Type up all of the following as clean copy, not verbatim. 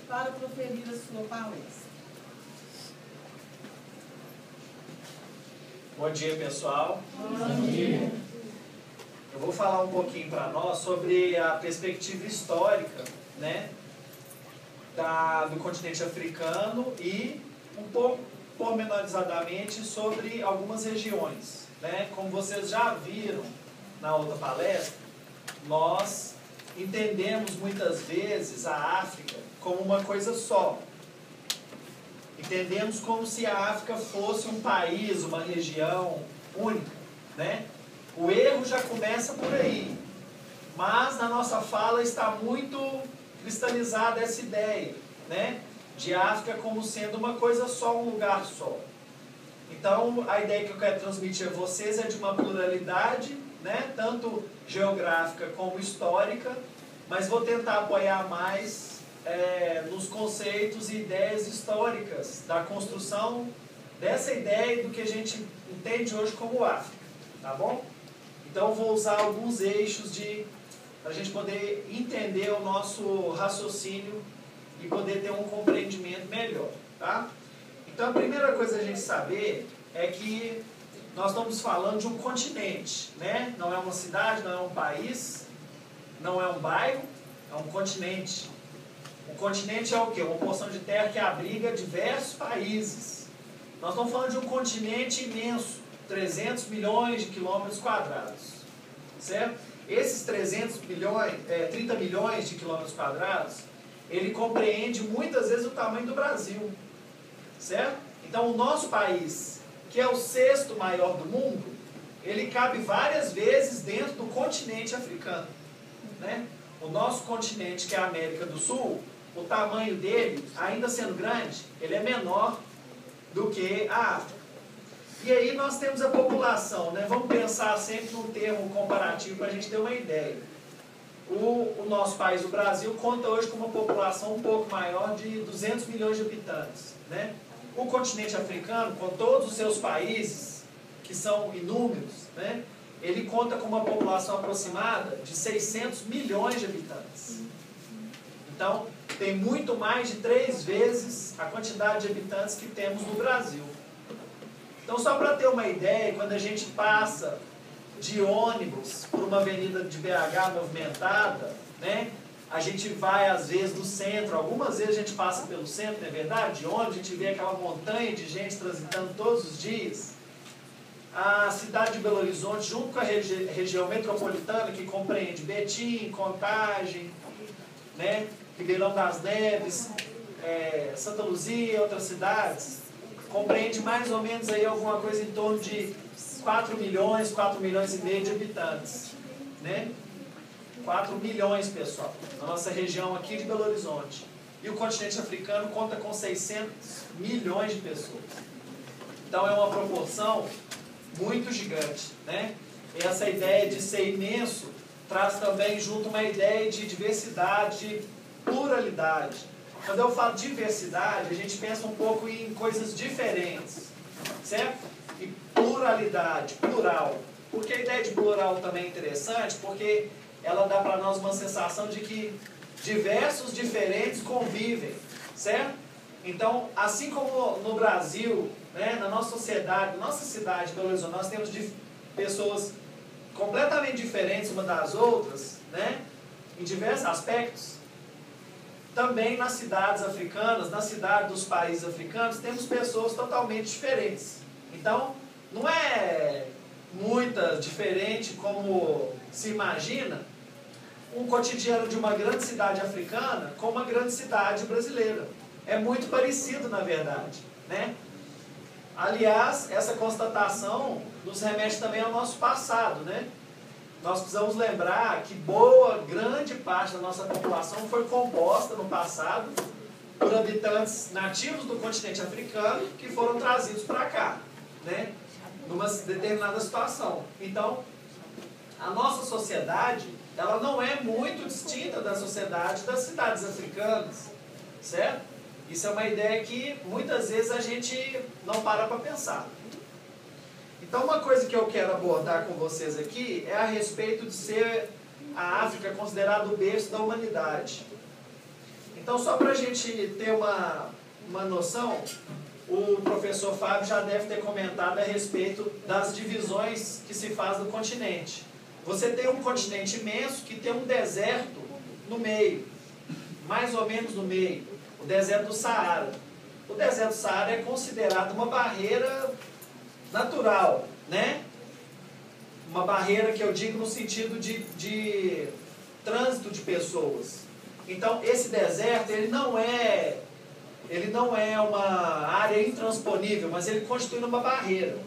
Para proferir a sua palestra. Bom dia, pessoal. Bom dia. Eu vou falar um pouquinho para nós sobre a perspectiva histórica, né, do continente africano e um pouco pormenorizadamente sobre algumas regiões, né? Como vocês já viram na outra palestra, nós entendemos muitas vezes a África como uma coisa só. Entendemos como se a África fosse um país, uma região única, né? O erro já começa por aí, mas na nossa fala está muito cristalizada essa ideia, né? De África como sendo uma coisa só, um lugar só. Então, a ideia que eu quero transmitir a vocês é de uma pluralidade, né? Tanto geográfica como histórica, mas vou tentar apoiar mais nos conceitos e ideias históricas da construção dessa ideia do que a gente entende hoje como África, tá bom? Então, vou usar alguns eixos para a gente poder entender o nosso raciocínio e poder ter um compreendimento melhor, tá? Então, a primeira coisa a gente saber é que nós estamos falando de um continente, né? Não é uma cidade, não é um país, não é um bairro, é um continente. O continente é o quê? Uma porção de terra que abriga diversos países. Nós estamos falando de um continente imenso, 300 milhões de quilômetros quadrados, certo? Esses 30 milhões de quilômetros quadrados, ele compreende muitas vezes o tamanho do Brasil, certo? Então, o nosso país, que é o 6º maior do mundo, ele cabe várias vezes dentro do continente africano, né? O nosso continente, que é a América do Sul, o tamanho dele, ainda sendo grande, ele é menor do que a África. E aí nós temos a população, né? Vamos pensar sempre num termo comparativo para a gente ter uma ideia. O nosso país, o Brasil, conta hoje com uma população um pouco maior de 200 milhões de habitantes, né? O continente africano, com todos os seus países, que são inúmeros, né? Ele conta com uma população aproximada de 600 milhões de habitantes. Então, tem muito mais de 3 vezes a quantidade de habitantes que temos no Brasil. Então, só para ter uma ideia, quando a gente passa de ônibus por uma avenida de BH movimentada, né? A gente vai, às vezes, do centro, algumas vezes a gente passa pelo centro, não é verdade? De ônibus, a gente vê aquela montanha de gente transitando todos os dias. A cidade de Belo Horizonte, junto com a região metropolitana, que compreende Betim, Contagem, né? Ribeirão das Neves, Santa Luzia e outras cidades, compreende mais ou menos aí alguma coisa em torno de 4 milhões e meio de habitantes, né? 4 milhões, pessoal, na nossa região aqui de Belo Horizonte. E o continente africano conta com 600 milhões de pessoas. Então é uma proporção muito gigante, né? E essa ideia de ser imenso traz também junto uma ideia de diversidade, pluralidade. Quando eu falo diversidade, a gente pensa um pouco em coisas diferentes, certo? E pluralidade, plural. Porque a ideia de plural também é interessante, porque ela dá para nós uma sensação de que diversos diferentes convivem, certo? Então, assim como no Brasil, né, na nossa sociedade, nossa cidade, Belo Horizonte, nós temos pessoas completamente diferentes uma das outras, né, em diversos aspectos, também nas cidades africanas, na cidade dos países africanos, temos pessoas totalmente diferentes. Então, não é muito diferente como se imagina um cotidiano de uma grande cidade africana com uma grande cidade brasileira. É muito parecido, na verdade, né? Aliás, essa constatação nos remete também ao nosso passado, né? Nós precisamos lembrar que grande parte da nossa população foi composta no passado por habitantes nativos do continente africano que foram trazidos para cá, né? Numa determinada situação. Então, a nossa sociedade, ela não é muito distinta da sociedade das cidades africanas, certo? Isso é uma ideia que muitas vezes a gente não para pensar. Então, uma coisa que eu quero abordar com vocês aqui é a respeito de ser a África considerada o berço da humanidade. Então, só para a gente ter uma noção, o professor Fábio já deve ter comentado a respeito das divisões que se faz no continente. Você tem um continente imenso que tem um deserto no meio, mais ou menos no meio, o deserto do Saara. O deserto do Saara é considerado uma barreira natural, né? Uma barreira que eu digo no sentido de trânsito de pessoas. Então, esse deserto, ele não é uma área intransponível, mas ele constitui uma barreira.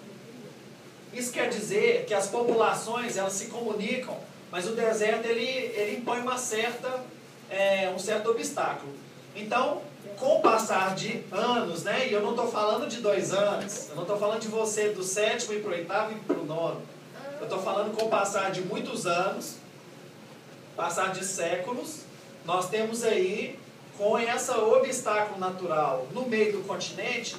Isso quer dizer que as populações, elas se comunicam, mas o deserto, ele impõe um certo obstáculo. Então, com o passar de anos, né, e eu não estou falando de 2 anos, eu não estou falando de você do 7º e para o 8º e para o 9º, eu estou falando com o passar de muitos anos, passar de séculos, nós temos aí, com esse obstáculo natural no meio do continente,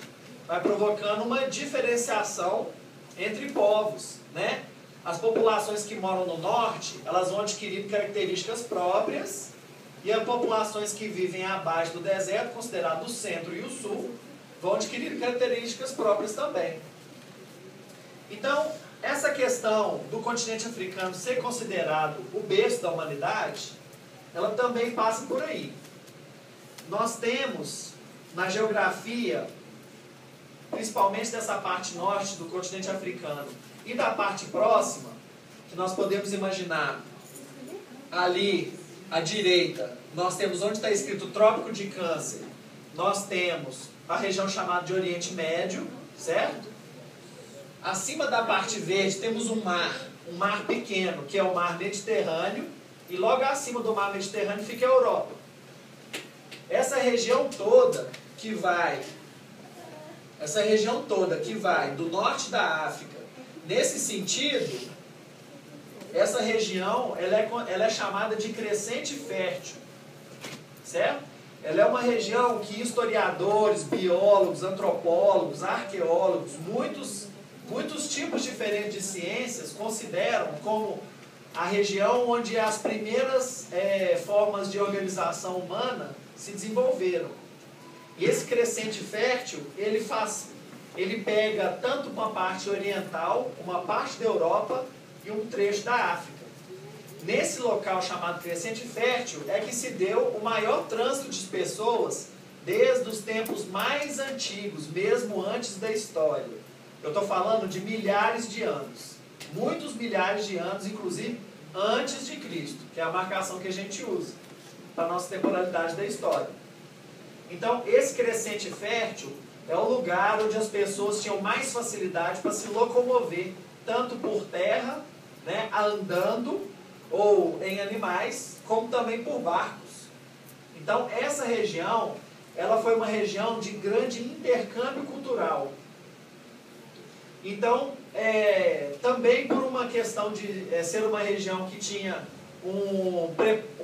vai provocando uma diferenciação entre povos, né? As populações que moram no norte, elas vão adquirindo características próprias, e as populações que vivem abaixo do deserto, considerado o centro e o sul, vão adquirir características próprias também. Então, essa questão do continente africano ser considerado o berço da humanidade, ela também passa por aí. Nós temos, na geografia, principalmente dessa parte norte do continente africano e da parte próxima, que nós podemos imaginar ali à direita, nós temos onde está escrito Trópico de Câncer, nós temos a região chamada de Oriente Médio, certo? Acima da parte verde temos um mar pequeno, que é o Mar Mediterrâneo, e logo acima do Mar Mediterrâneo fica a Europa. Essa região toda que vai do norte da África, nesse sentido, essa região ela é chamada de crescente fértil, certo? Ela é uma região que historiadores, biólogos, antropólogos, arqueólogos, muitos tipos diferentes de ciências consideram como a região onde as primeiras formas de organização humana se desenvolveram. E esse crescente fértil, ele pega tanto uma parte oriental, uma parte da Europa e um trecho da África. Nesse local chamado crescente fértil é que se deu o maior trânsito de pessoas desde os tempos mais antigos, mesmo antes da história. Eu estou falando de milhares de anos, muitos milhares de anos, inclusive antes de Cristo, que é a marcação que a gente usa para a nossa temporalidade da história. Então, esse crescente fértil é o lugar onde as pessoas tinham mais facilidade para se locomover, tanto por terra, né, andando, ou em animais, como também por barcos. Então, essa região, ela foi uma região de grande intercâmbio cultural. Então, também por uma questão de ser uma região que tinha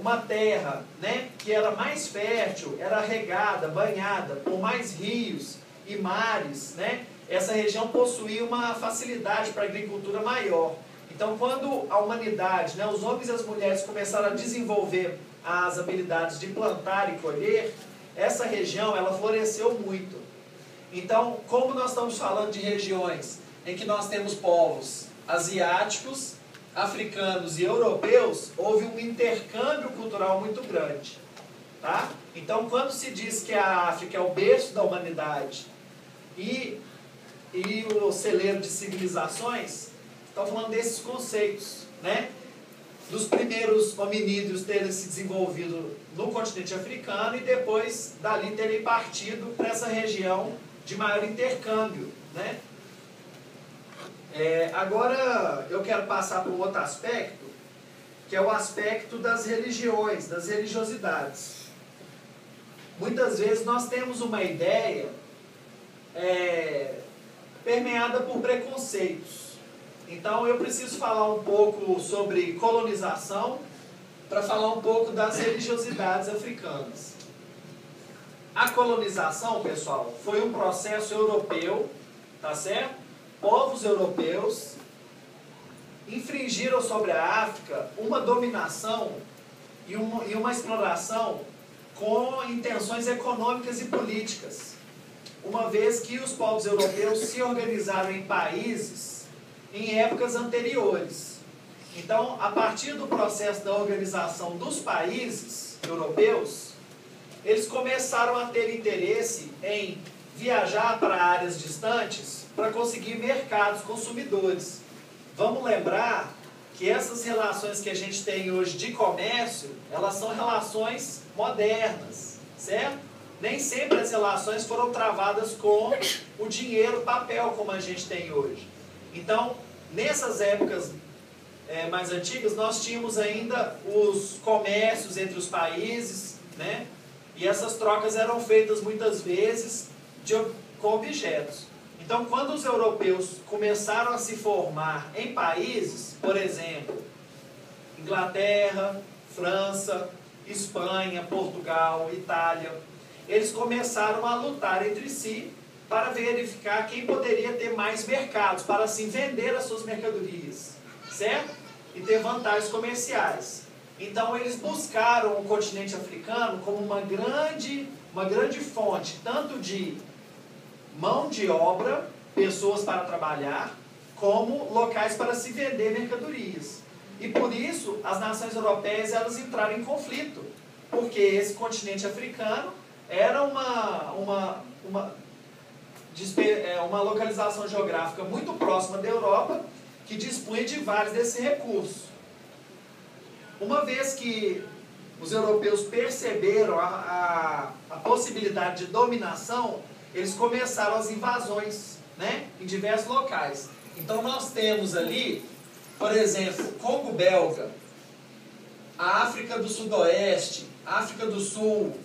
uma terra, né, que era mais fértil, era regada, banhada por mais rios e mares, né, essa região possuía uma facilidade para a agricultura maior. Então, quando a humanidade, né, os homens e as mulheres começaram a desenvolver as habilidades de plantar e colher, essa região ela floresceu muito. Então, como nós estamos falando de regiões em que nós temos povos asiáticos, africanos e europeus, houve um intercâmbio cultural muito grande. Tá? Então, quando se diz que a África é o berço da humanidade e o celeiro de civilizações, estão falando desses conceitos, né? Dos primeiros hominídeos terem se desenvolvido no continente africano e depois dali terem partido para essa região de maior intercâmbio, né? Agora eu quero passar para um outro aspecto, que é o aspecto das religiões, das religiosidades. Muitas vezes nós temos uma ideia permeada por preconceitos. Então eu preciso falar um pouco sobre colonização para falar um pouco das religiosidades africanas. A colonização, pessoal, foi um processo europeu, tá certo? Povos europeus infringiram sobre a África uma dominação e uma exploração com intenções econômicas e políticas, uma vez que os povos europeus se organizaram em países em épocas anteriores. Então, a partir do processo da organização dos países europeus, eles começaram a ter interesse em viajar para áreas distantes para conseguir mercados consumidores. Vamos lembrar que essas relações que a gente tem hoje de comércio, elas são relações modernas, certo? Nem sempre as relações foram travadas com o dinheiro, papel, como a gente tem hoje. Então, nessas épocas mais antigas, nós tínhamos ainda os comércios entre os países, né? E essas trocas eram feitas muitas vezes com objetos. Então, quando os europeus começaram a se formar em países, por exemplo, Inglaterra, França, Espanha, Portugal, Itália, eles começaram a lutar entre si para verificar quem poderia ter mais mercados, para assim vender as suas mercadorias, certo? E ter vantagens comerciais. Então eles buscaram o continente africano como uma grande fonte, tanto de mão de obra, pessoas para trabalhar, como locais para se vender mercadorias. E por isso as nações europeias elas entraram em conflito, porque esse continente africano era uma localização geográfica muito próxima da Europa, que dispunha de vários desses recursos. Uma vez que os europeus perceberam a possibilidade de dominação, eles começaram as invasões, né, em diversos locais. Então nós temos ali, por exemplo, Congo Belga, a África do Sudoeste, África do Sul,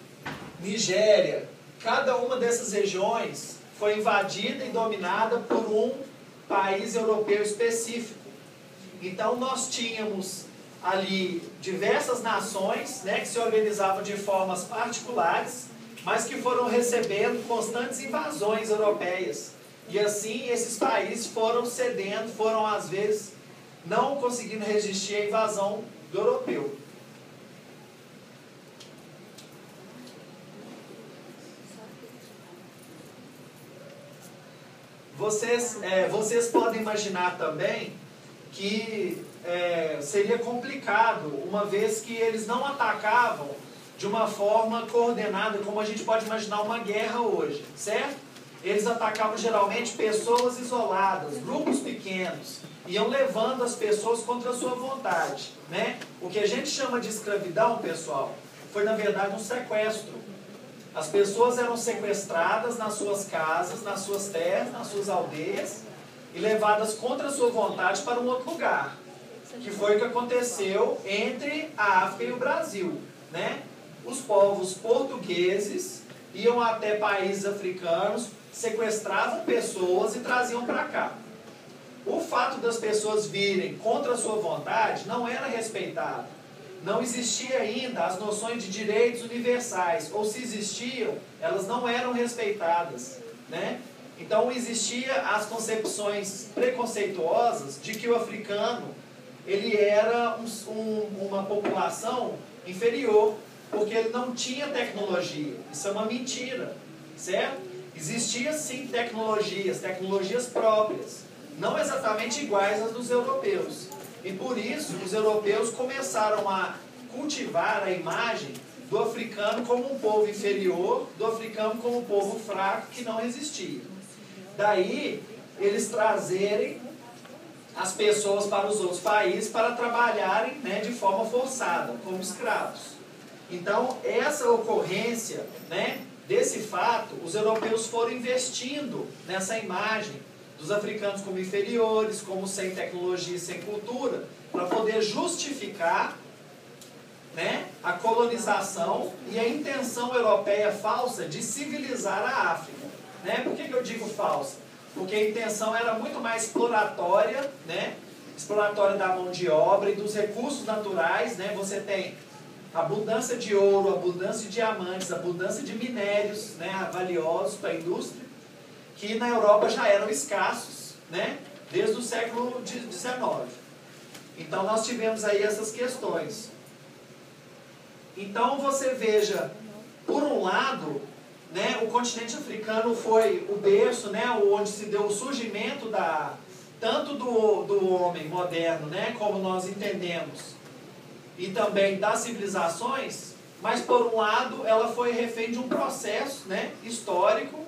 Nigéria. Cada uma dessas regiões foi invadida e dominada por um país europeu específico. Então nós tínhamos ali diversas nações, né, que se organizavam de formas particulares, mas que foram recebendo constantes invasões europeias. E assim esses países foram cedendo, foram às vezes não conseguindo resistir à invasão do europeu. Vocês podem imaginar também que seria complicado, uma vez que eles não atacavam de uma forma coordenada, como a gente pode imaginar uma guerra hoje, certo? Eles atacavam geralmente pessoas isoladas, grupos pequenos, iam levando as pessoas contra a sua vontade, né? O que a gente chama de escravidão, pessoal, foi na verdade um sequestro. As pessoas eram sequestradas nas suas casas, nas suas terras, nas suas aldeias e levadas contra a sua vontade para um outro lugar, que foi o que aconteceu entre a África e o Brasil, né? Os povos portugueses iam até países africanos, sequestravam pessoas e traziam para cá. O fato das pessoas virem contra a sua vontade não era respeitado. Não existia ainda as noções de direitos universais, ou se existiam, elas não eram respeitadas, né? Então existia as concepções preconceituosas de que o africano ele era uma população inferior, porque ele não tinha tecnologia. Isso é uma mentira, certo? Existia sim tecnologias próprias, não exatamente iguais às dos europeus. E por isso, os europeus começaram a cultivar a imagem do africano como um povo inferior, do africano como um povo fraco que não resistia. Daí, eles trazerem as pessoas para os outros países para trabalharem, né, de forma forçada, como escravos. Então, essa ocorrência, né, desse fato, os europeus foram investindo nessa imagem dos africanos como inferiores, como sem tecnologia e sem cultura, para poder justificar, né, a colonização e a intenção europeia falsa de civilizar a África. Né? Por que eu digo falsa? Porque a intenção era muito mais exploratória, né? Exploratória da mão de obra e dos recursos naturais. Né? Você tem abundância de ouro, abundância de diamantes, abundância de minérios, né, valiosos para a indústria, que na Europa já eram escassos, né, desde o século XIX. Então nós tivemos aí essas questões. Então você veja, por um lado, né, o continente africano foi o berço, né, onde se deu o surgimento tanto do homem moderno, né, como nós entendemos, e também das civilizações, mas por um lado ela foi refém de um processo, né, histórico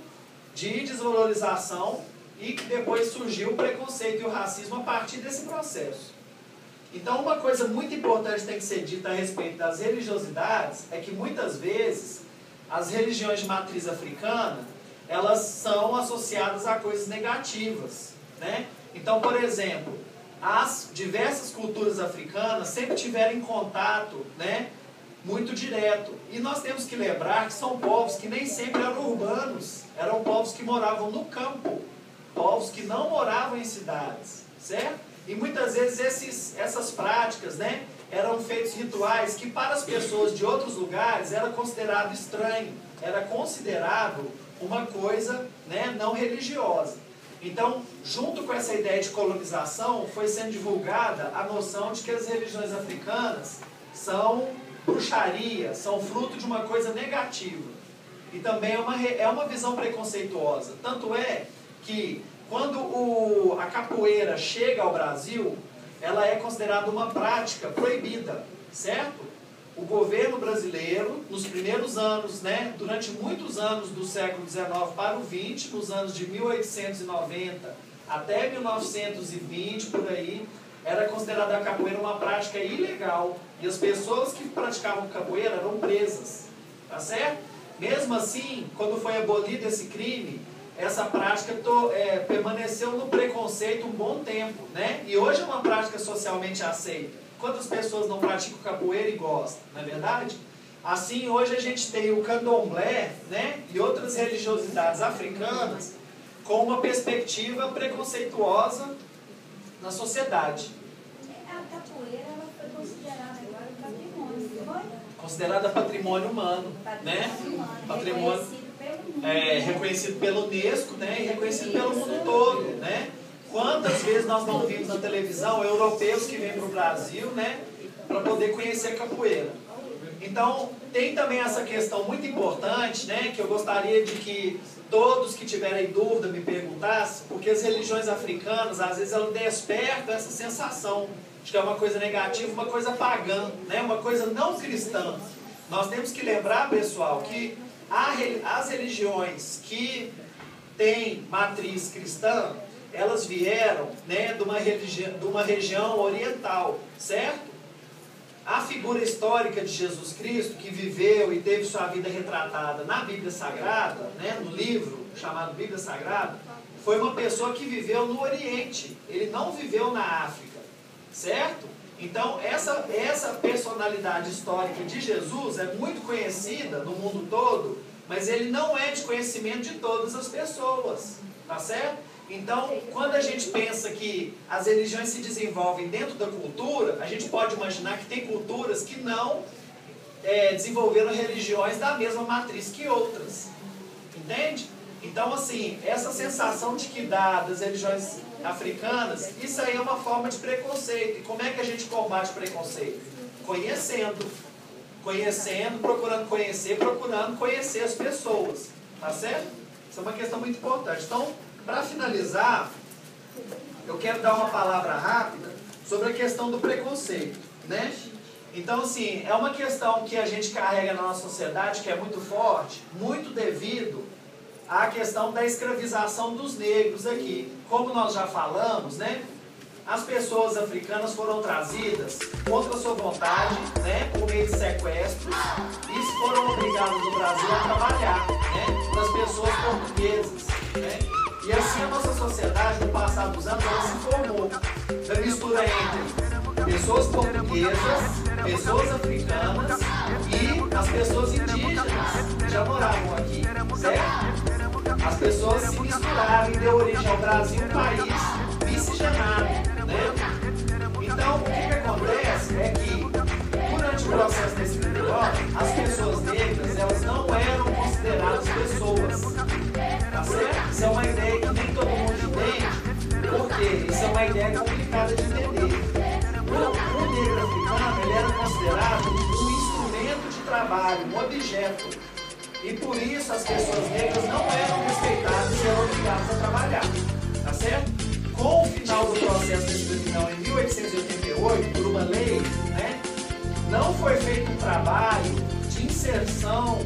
de desvalorização e que depois surgiu o preconceito e o racismo a partir desse processo. Então uma coisa muito importante que tem que ser dita a respeito das religiosidades é que muitas vezes as religiões de matriz africana, elas são associadas a coisas negativas, né? Então, por exemplo, as diversas culturas africanas sempre tiveram em contato, né, muito direto. E nós temos que lembrar que são povos que nem sempre eram urbanos, eram povos que moravam no campo, povos que não moravam em cidades, certo? E muitas vezes essas práticas, né, eram feitos rituais que para as pessoas de outros lugares era considerado estranho, era considerado uma coisa, né, não religiosa. Então, junto com essa ideia de colonização, foi sendo divulgada a noção de que as religiões africanas são bruxaria, são fruto de uma coisa negativa. E também é uma visão preconceituosa. Tanto é que quando a capoeira chega ao Brasil, ela é considerada uma prática proibida, certo? O governo brasileiro, nos primeiros anos, né, durante muitos anos do século XIX para o XX, nos anos de 1890 até 1920, por aí, era considerada a capoeira uma prática ilegal. E as pessoas que praticavam capoeira eram presas, tá certo? Mesmo assim, quando foi abolido esse crime, essa prática permaneceu no preconceito um bom tempo, né? E hoje é uma prática socialmente aceita. Quantas pessoas não praticam capoeira e gostam, não é verdade? Assim, hoje a gente tem o candomblé, né, e outras religiosidades africanas com uma perspectiva preconceituosa na sociedade. A capoeira ela foi considerada agora patrimônio, foi? Considerada patrimônio humano, né? Patrimônio reconhecido pela Unesco, né, e reconhecido pelo mundo todo, né? Quantas vezes nós não vimos na televisão europeus que vêm para o Brasil, né, para poder conhecer a capoeira. Então, tem também essa questão muito importante, né, que eu gostaria de que todos que tiverem dúvida me perguntassem, porque as religiões africanas, às vezes, elas despertam essa sensação de que é uma coisa negativa, uma coisa pagã, né, uma coisa não cristã. Nós temos que lembrar, pessoal, que as religiões que têm matriz cristã, elas vieram, né, de uma região oriental, certo? A figura histórica de Jesus Cristo, que viveu e teve sua vida retratada na Bíblia Sagrada, né, no livro chamado Bíblia Sagrada, foi uma pessoa que viveu no Oriente, ele não viveu na África, certo? Então, essa personalidade histórica de Jesus é muito conhecida no mundo todo, mas ele não é de conhecimento de todas as pessoas, tá certo? Então, quando a gente pensa que as religiões se desenvolvem dentro da cultura, a gente pode imaginar que tem culturas que não desenvolveram religiões da mesma matriz que outras. Entende? Então, assim, essa sensação de que dá das religiões africanas, isso aí é uma forma de preconceito. E como é que a gente combate preconceito? Conhecendo. Conhecendo, procurando conhecer as pessoas. Tá certo? Isso é uma questão muito importante. Então, para finalizar, eu quero dar uma palavra rápida sobre a questão do preconceito, né? Então, assim, é uma questão que a gente carrega na nossa sociedade, que é muito forte, muito devido à questão da escravização dos negros aqui. Como nós já falamos, né? As pessoas africanas foram trazidas contra a sua vontade, né? Por meio de sequestros, e foram obrigadas no Brasil a trabalhar, né? Das pessoas portuguesas, né? E assim a nossa sociedade, no passar dos anos, ela se formou da mistura entre pessoas portuguesas, pessoas africanas e as pessoas indígenas que já moravam aqui, certo? As pessoas se misturaram e deu origem ao Brasil, um país miscigenado, né? Então, o que acontece é que, durante o processo da escravidão, as pessoas negras, elas não eram consideradas pessoas, tá certo? Isso é uma ideia que nem todo mundo entende, porque isso é uma ideia complicada de entender. O negro africano, ele era considerado um instrumento de trabalho, um objeto. E por isso as pessoas negras não eram respeitadas e eram obrigadas a trabalhar. Tá certo? Com o final do processo da escravidão em 1888, por uma lei, né, não foi feito um trabalho de inserção,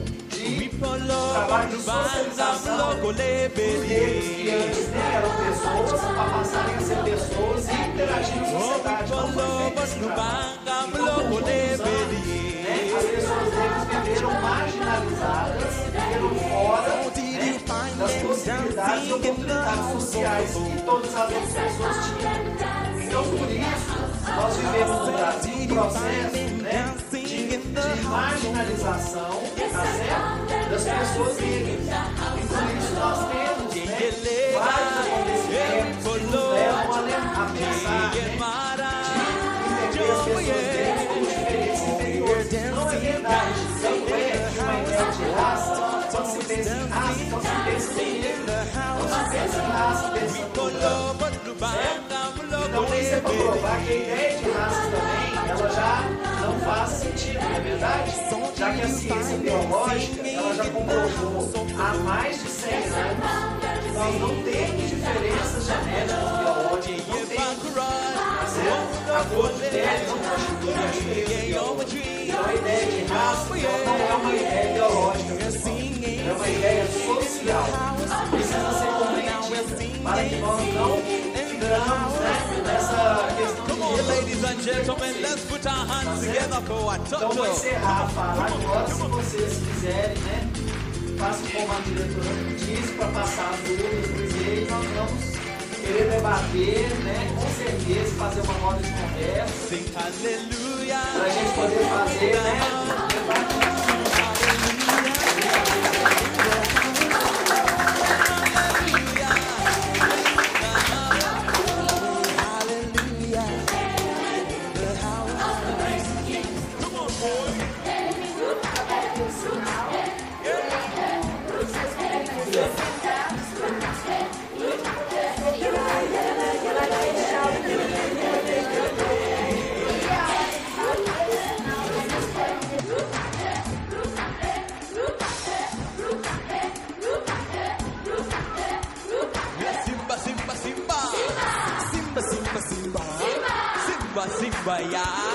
trabalho de socialização dos negros que antes nem eram pessoas, para passarem a ser pessoas e interagir na sociedade. Não foi feito esse trabalho. E por muitos anos, né, as pessoas negras viveram marginalizadas, viveram fora, né, das possibilidades e oportunidades sociais que todas as outras pessoas tinham. Então, por isso, nós vivemos no Brasil um processo, né, de marginalização, tá certo? Das pessoas negras. E por isso nós temos, né, vários acontecimentos que nos levam a pensar, né, de entender as pessoas negras como diferentes e inferiores. Não é verdade. Tanto é que uma ideia de raça, quando se pensa em raça, então se pensa em negro. Quando se pensa em raça, pensa em branco. Certo? Então isso é para provar que a ideia de raça também, ela já não faz sentido, não é verdade? Já que a ciência biológica, ela já comprovou há mais de 100 anos que nós não temos diferenças genéticas biológicas, não temos. Tá certo? A cor de pele não constitui uma diferença biológica. Então a ideia de raça não é uma ideia biológica, pessoal. É uma ideia social. Precisa ser compreendida para que nós não ficamos, né, nessa questão de Então vou encerrar a fala agora, se vocês quiserem, né, façam como a diretora disse, para passar as dúvidas, porque nós vamos querer debater, né, com certeza, fazer uma roda de conversa, para a gente poder fazer, né, debate. Simba, yeah.